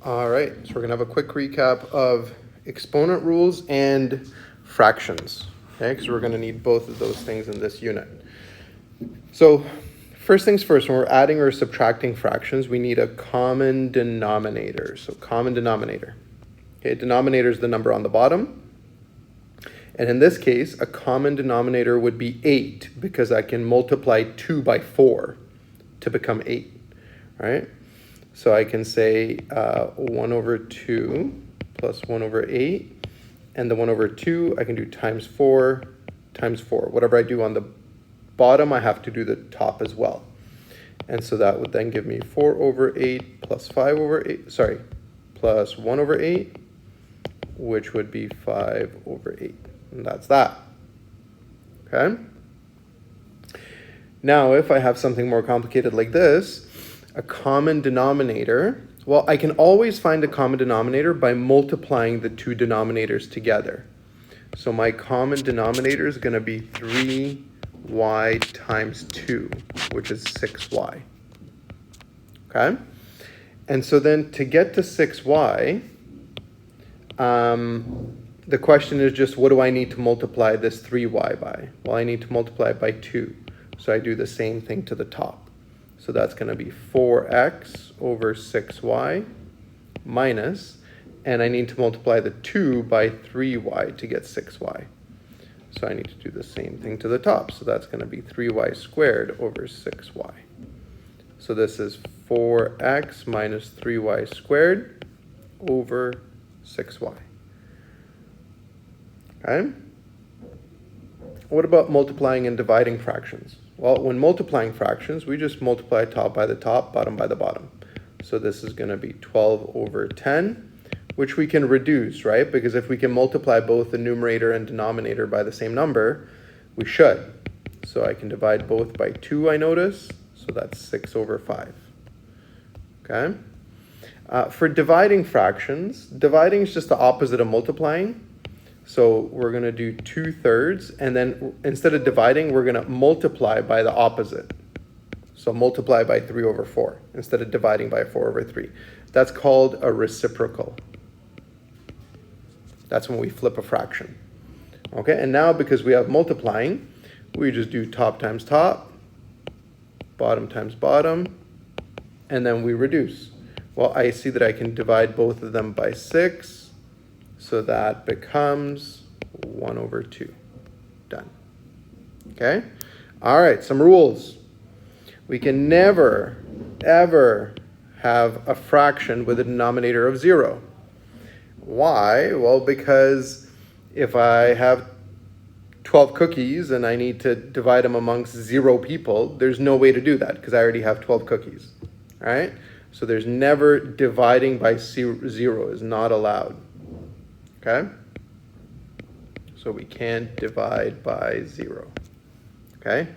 All right, so we're gonna have a quick recap of exponent rules and fractions, okay? Because we're gonna need both of those things in this unit. So first things first, when we're adding or subtracting fractions, we need a common denominator. So common denominator. Okay, denominator is the number on the bottom. And in this case, a common denominator would be 8 because I can multiply 2 by 4 to become 8, right? So I can say 1 over 2 plus 1 over 8. And the 1 over 2, I can do times 4 times 4. Whatever I do on the bottom, I have to do the top as well. And so that would then give me 4 over 8 plus 5 over 8, sorry, plus 1 over 8, which would be 5 over 8. And that's that. Okay? Now, if I have something more complicated like this, a common denominator, well, I can always find a common denominator by multiplying the two denominators together. So my common denominator is going to be 3y times 2, which is 6y. Okay? And so then to get to 6y, the question is just, what do I need to multiply this 3y by? Well, I need to multiply it by 2. So I do the same thing to the top. So that's going to be 4x over 6y minus, and I need to multiply the 2 by 3y to get 6y. So I need to do the same thing to the top. So that's going to be 3y squared over 6y. So this is 4x minus 3y squared over 6y. Okay? What about multiplying and dividing fractions? Well, when multiplying fractions, we just multiply top by the top, bottom by the bottom. So this is going to be 12 over 10, which we can reduce, right? Because if we can multiply both the numerator and denominator by the same number, we should. So I can divide both by 2, I notice. So that's 6 over 5. Okay? For dividing fractions, dividing is just the opposite of multiplying. So we're going to do 2/3, and then instead of dividing, we're going to multiply by the opposite. So multiply by 3 over 4 instead of dividing by 4 over 3. That's called a reciprocal. That's when we flip a fraction. Okay, and now because we have multiplying, we just do top times top, bottom times bottom, and then we reduce. Well, I see that I can divide both of them by 6. So that becomes 1 over 2. Done. Okay? All right, some rules. We can never, ever have a fraction with a denominator of 0. Why? Well, because if I have 12 cookies and I need to divide them amongst 0 people, there's no way to do that because I already have 12 cookies. All right? So there's never dividing by 0 is not allowed. Okay? So we can't divide by 0. Okay?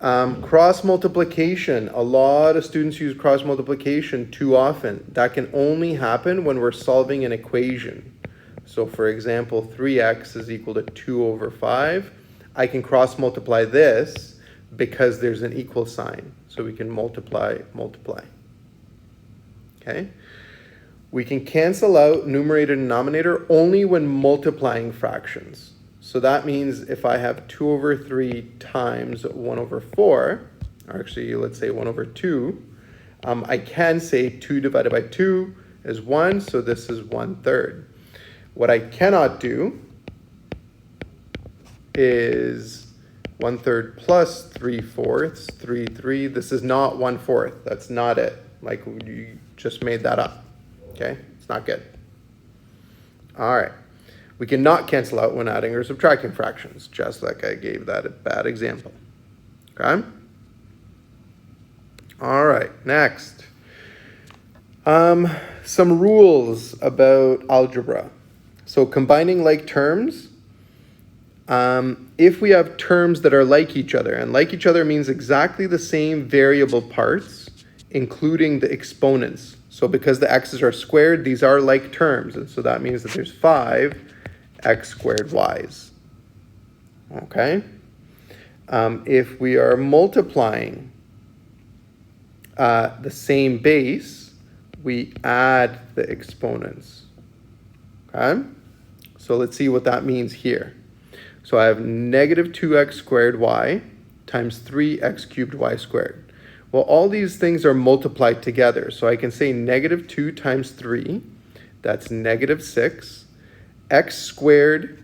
Cross multiplication. A lot of students use cross multiplication too often. That can only happen when we're solving an equation. So for example, 3x is equal to 2 over 5. I can cross multiply this because there's an equal sign. So we can multiply. Okay? We can cancel out numerator and denominator only when multiplying fractions. So that means if I have 2 over 3 times 1 over 4, or actually let's say 1 over 2, I can say 2 divided by 2 is 1, so this is 1/3. What I cannot do is 1/3 plus 3/4, 3/3. This is not 1/4. That's not it. Like you just made that up. Okay, it's not good. All right, we cannot cancel out when adding or subtracting fractions, just like I gave that a bad example. Okay? All right, next. Some rules about algebra. So combining like terms, if we have terms that are like each other, and like each other means exactly the same variable parts, including the exponents. So because the x's are squared, these are like terms. And so that means that there's 5x squared y's. Okay? If we are multiplying the same base, we add the exponents. Okay? So let's see what that means here. So I have negative 2x squared y times 3x cubed y squared. Well, all these things are multiplied together. So I can say negative 2 times 3, that's negative 6. X squared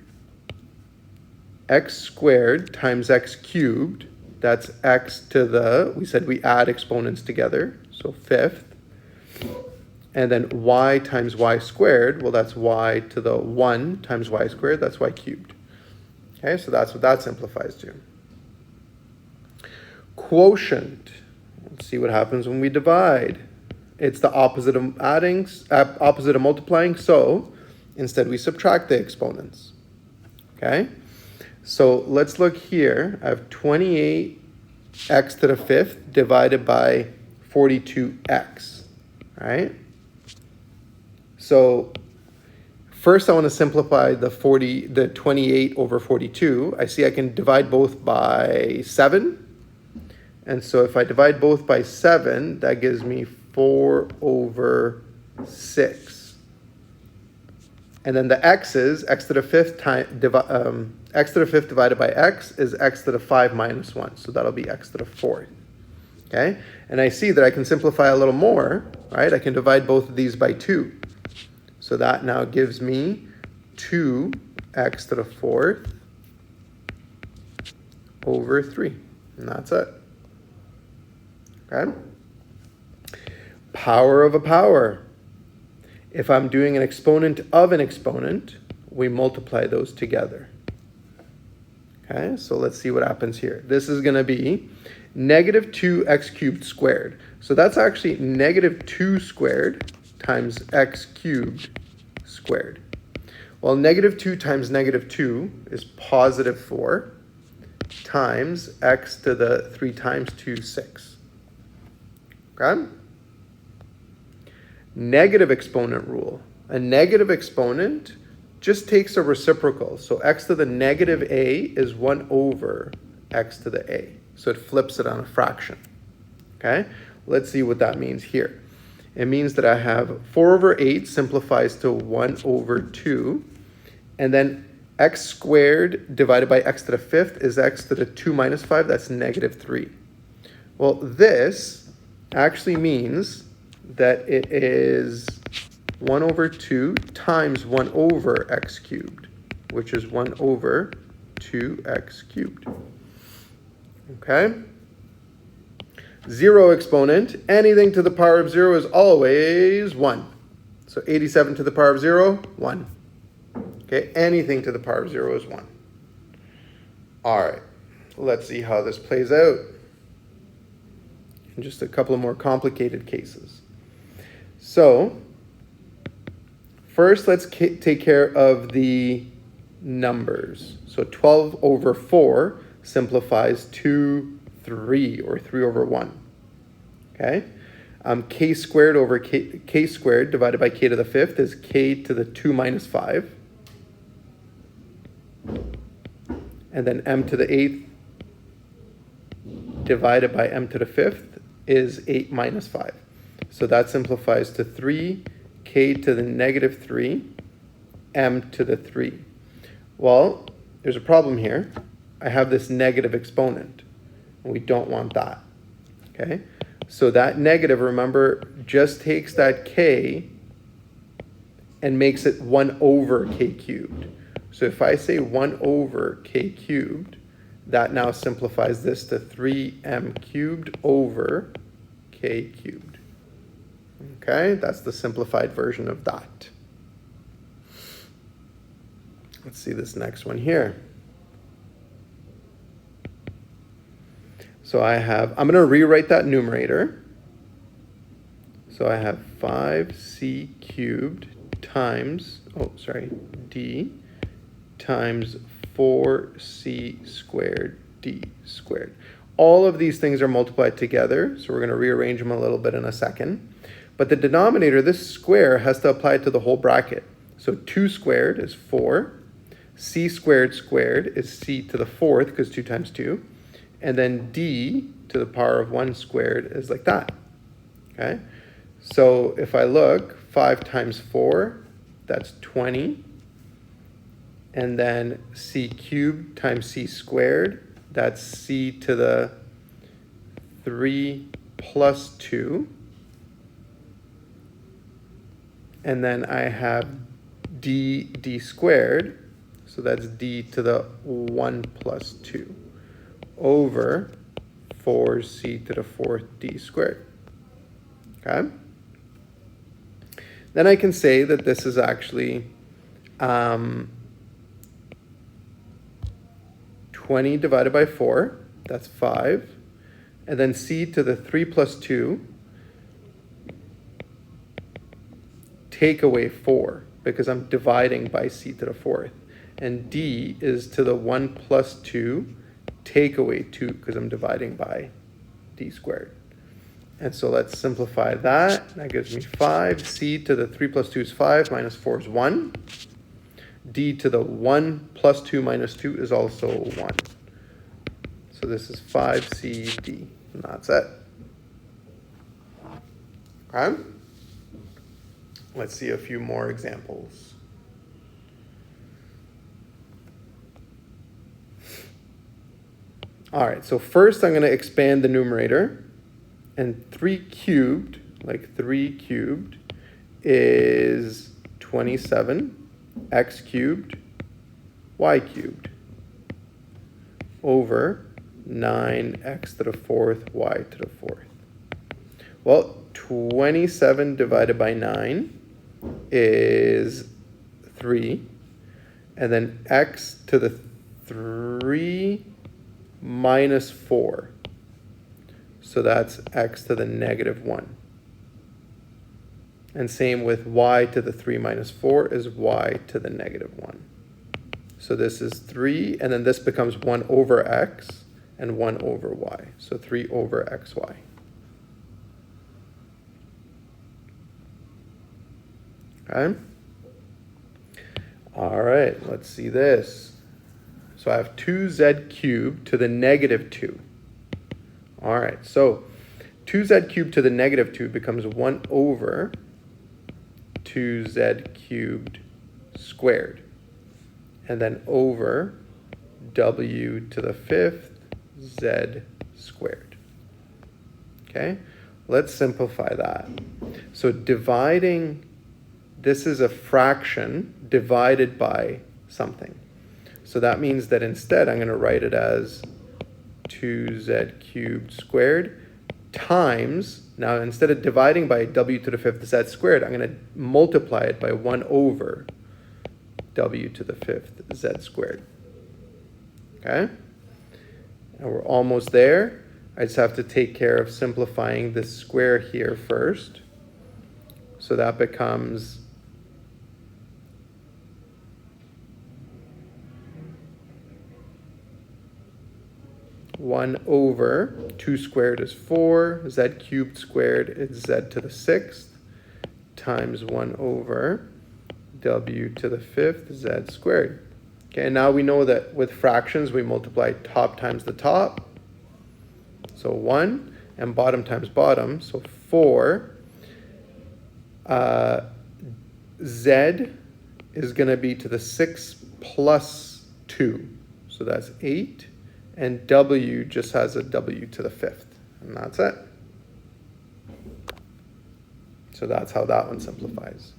times x cubed, that's x to the, we said we add exponents together, so fifth. And then y times y squared, well, that's y to the 1 times y squared, that's y cubed. Okay, so that's what that simplifies to. Quotient. Let's see what happens when we divide. It's the opposite of adding, opposite of multiplying, so instead we subtract the exponents. Okay, so let's look here. I have 28x to the fifth divided by 42x, right? So first I want to simplify the 28 over 42. I see I can divide both by 7. And so if I divide both by 7, that gives me 4 over 6. And then the x's, x to the fifth x to the fifth divided by x is x to the 5 minus 1. So that'll be x to the 4th. Okay? And I see that I can simplify a little more, right? I can divide both of these by 2. So that now gives me 2x to the 4th over 3. And that's it. Okay? Power of a power. If I'm doing an exponent of an exponent, we multiply those together. Okay, so let's see what happens here. This is going to be negative 2x cubed squared. So that's actually negative 2 squared times x cubed squared. Well, negative 2 times negative 2 is positive 4 times x to the 3 times 2, 6. Okay? Negative exponent rule. A negative exponent just takes a reciprocal. So x to the negative a is 1 over x to the a. So it flips it on a fraction. Okay? Let's see what that means here. It means that I have 4 over 8 simplifies to 1 over 2. And then x squared divided by x to the fifth is x to the 2 minus 5. That's negative 3. Well, this actually means that it is 1 over 2 times 1 over x cubed, which is 1 over 2x cubed. Okay? Zero exponent, anything to the power of 0 is always 1. So 87 to the power of 0, 1. Okay, anything to the power of 0 is 1. All right, let's see how this plays out. And just a couple of more complicated cases. So, first let's take care of the numbers. So 12 over 4 simplifies to 3, or 3 over 1. Okay? K squared over k squared divided by k to the fifth is k to the 2 minus 5. And then m to the 8th divided by m to the 5th is 8 minus 5. So that simplifies to 3, k to the negative 3, m to the 3. Well, there's a problem here. I have this negative exponent, and we don't want that. Okay? So that negative, remember, just takes that k and makes it 1 over k cubed. So if I say 1 over k cubed, that now simplifies this to 3m cubed over k cubed. Okay, that's the simplified version of that. Let's see this next one here. So I'm going to rewrite that numerator. So I have 5c cubed times, d times 4c squared d squared. All of these things are multiplied together, so we're going to rearrange them a little bit in a second. But the denominator, this square, has to apply to the whole bracket. So 2 squared is 4. C squared squared is c to the 4th, because 2 times 2. And then d to the power of 1 squared is like that. Okay? So if I look, 5 times 4, that's 20. And then c cubed times c squared, that's c to the 3 plus 2. And then I have d squared, so that's d to the 1 plus 2 over 4c to the 4th d squared. Okay? Then I can say that this is actually 20 divided by 4, that's 5. And then c to the 3 plus 2, take away 4, because I'm dividing by c to the 4th. And d is to the 1 plus 2, take away 2, because I'm dividing by d squared. And so let's simplify that. That gives me 5. C to the 3 plus 2 is 5, minus 4 is 1. D to the 1 plus 2 minus 2 is also 1. So this is 5CD, and that's it. Okay? Let's see a few more examples. All right, so first I'm going to expand the numerator. And 3 cubed, like 3 cubed, is 27, x cubed, y cubed, over 9x to the 4th, y to the 4th. Well, 27 divided by 9 is 3, and then x to the 3 minus 4. So that's x to the negative 1. And same with y to the 3 minus 4 is y to the negative 1. So this is 3, and then this becomes 1 over x and 1 over y. So 3 over xy. Okay? All right, let's see this. So I have 2z cubed to the negative 2. All right, so 2z cubed to the negative 2 becomes 1 over 2z cubed squared. And then over w to the 5th z squared. Okay, let's simplify that. So dividing, this is a fraction divided by something. So that means that instead I'm going to write it as 2z cubed squared times, now instead of dividing by w to the 5th z squared, I'm going to multiply it by 1 over w to the 5th z squared. Okay? And we're almost there. I just have to take care of simplifying this square here first. So that becomes 1 over 2 squared is 4, z cubed squared is z to the 6th, times 1 over w to the 5th z squared. Okay, and now we know that with fractions we multiply top times the top, so 1, and bottom times bottom, so 4. Z is going to be to the 6 plus 2, so that's 8. And w just has a w to the 5th, and that's it. So that's how that one simplifies.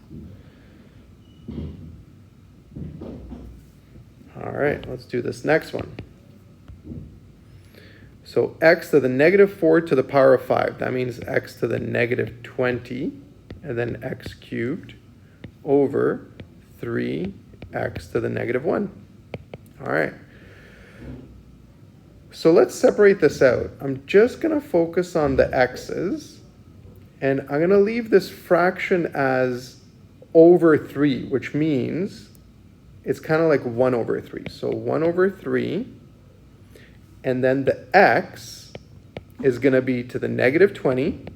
All right, let's do this next one. So x to the negative 4 to the power of 5, that means x to the negative 20, and then x cubed over 3x to the negative 1. All right. So let's separate this out. I'm just going to focus on the x's, and I'm going to leave this fraction as over 3, which means it's kind of like 1 over 3. So 1 over 3, and then the x is going to be to the negative 20,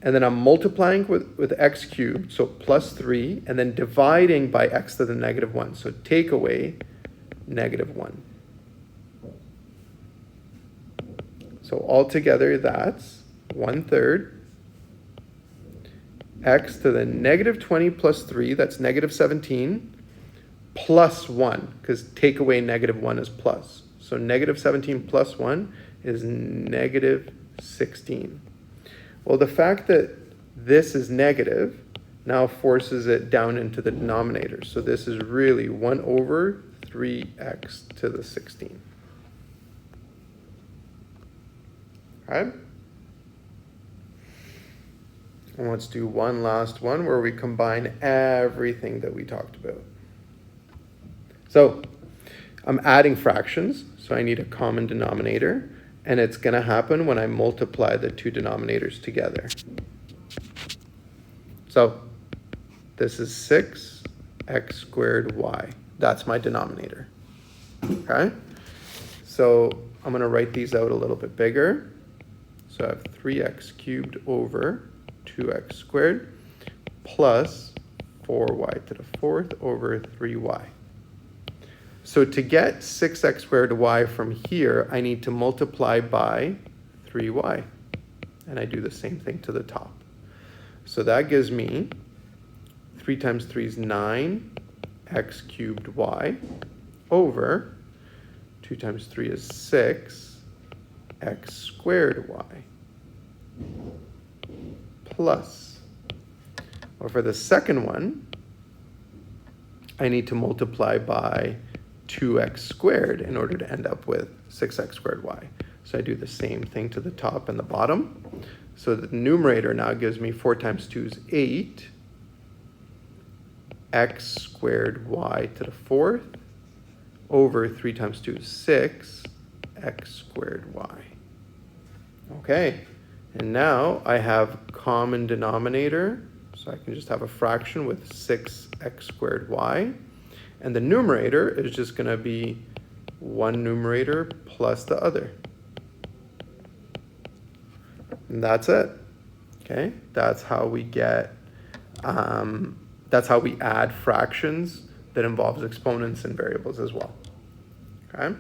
and then I'm multiplying with x cubed, so plus 3, and then dividing by x to the negative 1. So take away negative 1. So altogether, that's 1/3 x to the negative 20 plus 3, that's negative 17, plus 1, because take away negative 1 is plus. So negative 17 plus 1 is negative 16. Well, the fact that this is negative now forces it down into the denominator. So this is really 1 over 3x to the 16. All right? And let's do one last one where we combine everything that we talked about. So I'm adding fractions, so I need a common denominator, and it's going to happen when I multiply the two denominators together. So this is 6x squared y. That's my denominator. Okay? So I'm going to write these out a little bit bigger. So I have 3x cubed over 2x squared plus 4y to the fourth over 3y. So to get 6x squared y from here, I need to multiply by 3y. And I do the same thing to the top. So that gives me 3 times 3 is 9, x cubed y, over 2 times 3 is 6, x squared y, plus, or for the second one, I need to multiply by 2x squared in order to end up with 6x squared y. So I do the same thing to the top and the bottom. So the numerator now gives me 4 times 2 is 8, x squared y to the fourth, over 3 times 2 is 6, x squared y. Okay, and now I have common denominator, so I can just have a fraction with 6x squared y. And the numerator is just going to be one numerator plus the other. And that's it. Okay, that's how we get, that's how we add fractions that involves exponents and variables as well. Okay.